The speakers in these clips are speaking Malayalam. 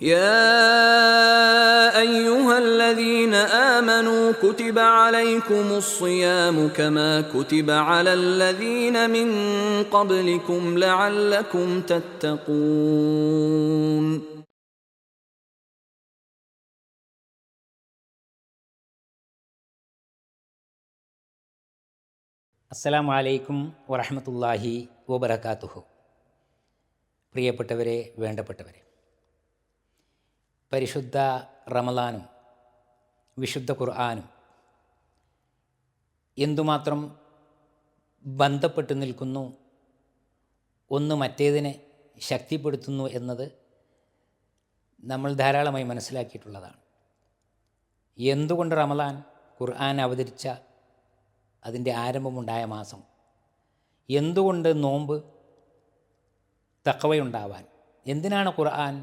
يا أيها الذين آمنوا كتب عليكم الصيام كما كتب على الذين من قبلكم لعلكم تتقون. അസ്സലാമു അലൈക്കും വറഹ്മത്തുള്ളാഹി വബറകാതുഹു. പ്രിയപ്പെട്ടവരെ, വേണ്ടപ്പെട്ടവരെ, പരിശുദ്ധ റമളാനും വിശുദ്ധ ഖുർആനും എന്തുമാത്രം ബന്ധപ്പെട്ട് നിൽക്കുന്നു, ഒന്ന് മറ്റേതിനെ ശക്തിപ്പെടുത്തുന്നു എന്നത് നമ്മൾ ധാരാളമായി മനസ്സിലാക്കിയിട്ടുള്ളതാണ്. എന്തുകൊണ്ട് റമളാൻ ഖുർആൻ അവതരിച്ച അതിൻ്റെ ആരംഭമുണ്ടായ മാസം, എന്തുകൊണ്ട് നോമ്പ് തഖ്വയുണ്ടാവാൻ, എന്തിനാണ് ഖുർആൻ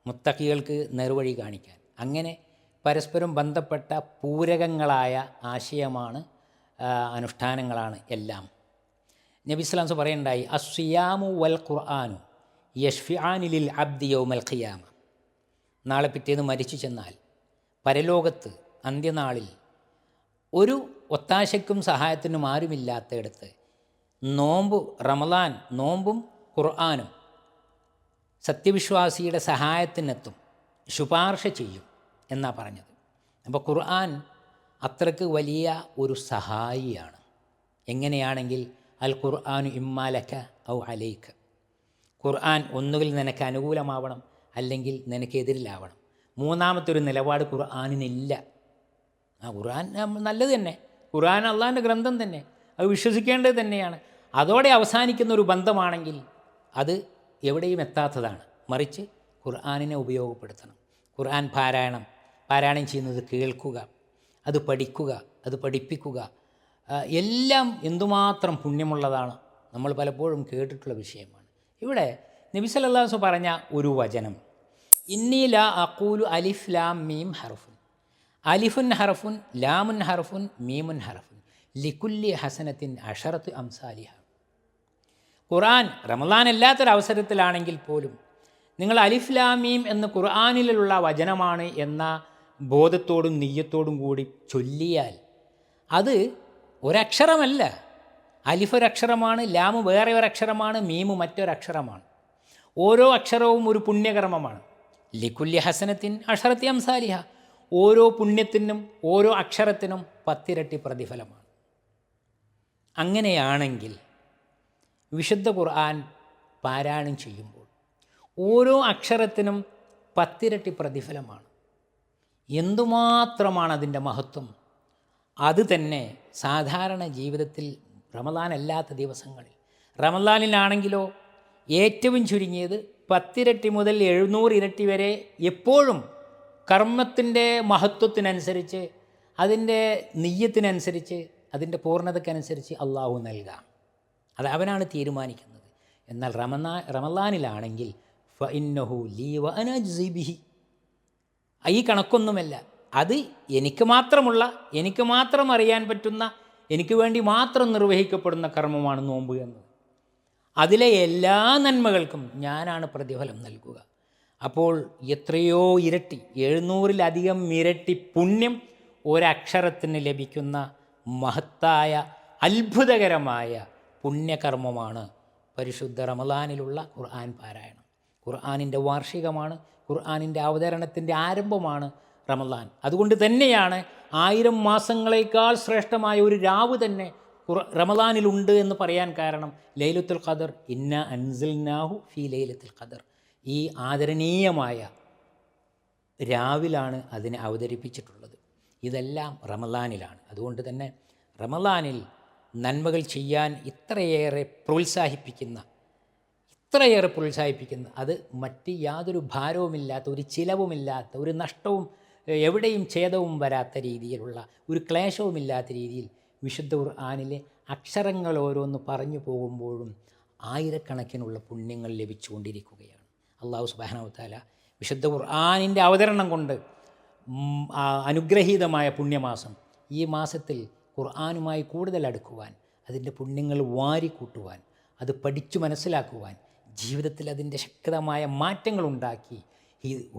മുത്തഖികൾക്ക് നേർവഴി കാണിക്കാൻ, അങ്ങനെ പരസ്പരം ബന്ധപ്പെട്ട പൂരകങ്ങളായ ആശയമാണ്, അനുഷ്ഠാനങ്ങളാണ് എല്ലാം. നബി സ്വല്ലല്ലാഹു പറയുണ്ടായി, അസ്സിയാമു വൽ ഖുർആനു യശ്ഫിആനി ലിൽ അബ്ദി യൗമൽ ഖിയാമ. നാളെ പിറ്റേന്ന് മരിച്ചു ചെന്നാൽ പരലോകത്ത് അന്ത്യനാളിൽ ഒരു ഒത്താശയ്ക്കും സഹായത്തിനും ആരുമില്ലാത്തയിടത്ത് റമളാൻ നോമ്പും ഖുർആനും സത്യവിശ്വാസിയുടെ സഹായത്തിനെത്തും, ശുപാർശ ചെയ്യും എന്നാണ് പറഞ്ഞത്. അപ്പോൾ ഖുർആൻ അത്രയ്ക്ക് വലിയ ഒരു സഹായിയാണ്. എങ്ങനെയാണെങ്കിൽ അൽ ഖുർആനു ഇമ്മാലക ഔ അലൈക. ഖുർആൻ ഒന്നുകിൽ നിനക്ക് അനുകൂലമാവണം, അല്ലെങ്കിൽ നിനക്കെതിരിലാവണം. മൂന്നാമത്തെ ഒരു നിലപാട് ഖുർആനിനില്ല. ഖുർആൻ നല്ലത് തന്നെ, ഖുർആൻ അള്ളാഹിൻ്റെ ഗ്രന്ഥം തന്നെ, അത് വിശ്വസിക്കേണ്ടത് തന്നെയാണ്. അതോടെ അവസാനിക്കുന്ന ഒരു ബന്ധമാണെങ്കിൽ അത് എവിടെയും എത്താത്തതാണ്. മറിച്ച് ഖുർആനിനെ ഉപയോഗപ്പെടുത്തണം. ഖുർആൻ പാരായണം ചെയ്യുന്നത് കേൾക്കുക, അത് പഠിക്കുക, അത് പഠിപ്പിക്കുക, എല്ലാം എന്തുമാത്രം പുണ്യമുള്ളതാണ്. നമ്മൾ പലപ്പോഴും കേട്ടിട്ടുള്ള വിഷയമാണ്. ഇവിടെ നബി സല്ലല്ലാഹു അലൈഹി വസല്ലം പറഞ്ഞ ഒരു വചനം, ഇന്നി ലാ അഖൂലു അലിഫ് ലാം മീം ഹർഫുൻ, അലിഫുൻ ഹർഫുൻ ലാമുൻ ഹർഫുൻ മീമുൻ ഹർഫുൻ ലികുല്ലി ഹസനത്തിൻ അശറത്ത് അംസാലിഹ. ഖുർആൻ റമളാൻ അല്ലാത്തൊരവസരത്തിലാണെങ്കിൽ പോലും നിങ്ങൾ അലിഫ് ലാം മീം എന്ന് ഖുർആനിലുള്ള വചനമാണ് എന്ന ബോധത്തോടും നിയ്യത്തോടും കൂടി ചൊല്ലിയാൽ അത് ഒരക്ഷരമല്ല. അലിഫ് ഒരക്ഷരമാണ്, ലാമ് വേറെ ഒരക്ഷരമാണ്, മീമ് മറ്റൊരക്ഷരമാണ്. ഓരോ അക്ഷരവും ഒരു പുണ്യകർമ്മമാണ്. ലികുല്ലി ഹസനത്തിൻ അശറത്തി അംസാലിഹ. ഓരോ പുണ്യത്തിനും ഓരോ അക്ഷരത്തിനും 10 ഇരട്ടി പ്രതിഫലമാണ്. അങ്ങനെയാണെങ്കിൽ വിശുദ്ധ ഖുർആൻ പാരായണം ചെയ്യുമ്പോൾ ഓരോ അക്ഷരത്തിനും 10 ഇരട്ടി പ്രതിഫലമാണ്. എന്തുമാത്രമാണ് അതിൻ്റെ മഹത്വം! അത് തന്നെ സാധാരണ ജീവിതത്തിൽ റമളാൻ അല്ലാത്ത ദിവസങ്ങളിൽ, റമളാനിലാണെങ്കിലോ ഏറ്റവും ചുരുങ്ങിയത് 10 ഇരട്ടി മുതൽ 700 ഇരട്ടി വരെ എപ്പോഴും കർമ്മത്തിൻ്റെ മഹത്വത്തിനനുസരിച്ച്, അതിൻ്റെ നിയ്യത്തിനനുസരിച്ച്, അതിൻ്റെ പൂർണ്ണതയ്ക്കനുസരിച്ച് അള്ളാഹു നൽകാം. അത് അവനാണ് തീരുമാനിക്കുന്നത്. എന്നാൽ റമളാനിലാണെങ്കിൽ ഫഇന്നഹു ലീ വ അന അജ്സി ബിഹി, ഈ കണക്കൊന്നുമല്ല, അത് എനിക്ക് മാത്രം അറിയാൻ പറ്റുന്ന, എനിക്ക് വേണ്ടി മാത്രം നിർവഹിക്കപ്പെടുന്ന കർമ്മമാണ് നോമ്പ് എന്നത്. അതിലെ എല്ലാ നന്മകൾക്കും ഞാനാണ് പ്രതിഫലം നൽകുക. അപ്പോൾ എത്രയോ ഇരട്ടി, 700-ലധികം ഇരട്ടി പുണ്യം ഒരക്ഷരത്തിന് ലഭിക്കുന്ന മഹത്തായ അത്ഭുതകരമായ പുണ്യകർമ്മമാണ് പരിശുദ്ധ റമളാനിലുള്ള ഖുർആൻ പാരായണം. ഖുർആനിൻ്റെ വാർഷികമാണ്, ഖുർആനിൻ്റെ അവതരണത്തിൻ്റെ ആരംഭമാണ് റമളാൻ. അതുകൊണ്ട് തന്നെയാണ് 1000 മാസങ്ങളേക്കാൾ ശ്രേഷ്ഠമായ ഒരു രാവ് തന്നെ റമളാനിലുണ്ട് എന്ന് പറയാൻ കാരണം ലൈലത്തുൽ ഖദർ, ഇന്ന അൻസൽനാഹു ഫീ ലൈലത്തുൽ ഖദർ, ഈ ആദരണീയമായ രാവിലാണ് അതിനെ അവതരിപ്പിച്ചിട്ടുള്ളത്. ഇതെല്ലാം റമളാനിലാണ്. അതുകൊണ്ട് തന്നെ റമളാനിൽ നന്മകൾ ചെയ്യാൻ ഇത്രയേറെ പ്രോത്സാഹിപ്പിക്കുന്ന, അത് മറ്റ് യാതൊരു ഭാരവുമില്ലാത്ത, ഒരു ചിലവുമില്ലാത്ത, ഒരു നഷ്ടവും എവിടെയും ഛേദവും വരാത്ത രീതിയിലുള്ള, ഒരു ക്ലേശവുമില്ലാത്ത രീതിയിൽ വിശുദ്ധ ഖുർആനിലെ അക്ഷരങ്ങൾ ഓരോന്ന് പറഞ്ഞു പോകുമ്പോഴും ആയിരക്കണക്കിനുള്ള പുണ്യങ്ങൾ ലഭിച്ചുകൊണ്ടിരിക്കുകയാണ്. അള്ളാഹു സുബ്ഹാനഹു വ തആല വിശുദ്ധ ഖുർആനിൻ്റെ അവതരണം കൊണ്ട് അനുഗ്രഹീതമായ പുണ്യമാസം, ഈ മാസത്തിൽ ഖുർആനുമായി കൂടുതൽ അടുക്കുവാൻ, അതിൻ്റെ പുണ്യങ്ങൾ വാരിക്കൂട്ടുവാൻ, അത് പഠിച്ചു മനസ്സിലാക്കുവാൻ, ജീവിതത്തിൽ അതിൻ്റെ ശക്തമായ മാറ്റങ്ങളുണ്ടാക്കി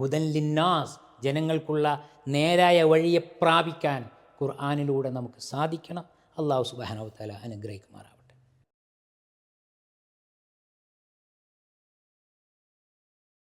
ഹുദൻ ലിന്നാസ്, ജനങ്ങൾക്കുള്ള നേരായ വഴിയെ പ്രാപിക്കാൻ ഖുർആനിലൂടെ നമുക്ക് സാധിക്കണം. അല്ലാഹു സുബ്ഹാനഹു വ തആല അനുഗ്രഹിക്കുമാറാവട്ടെ.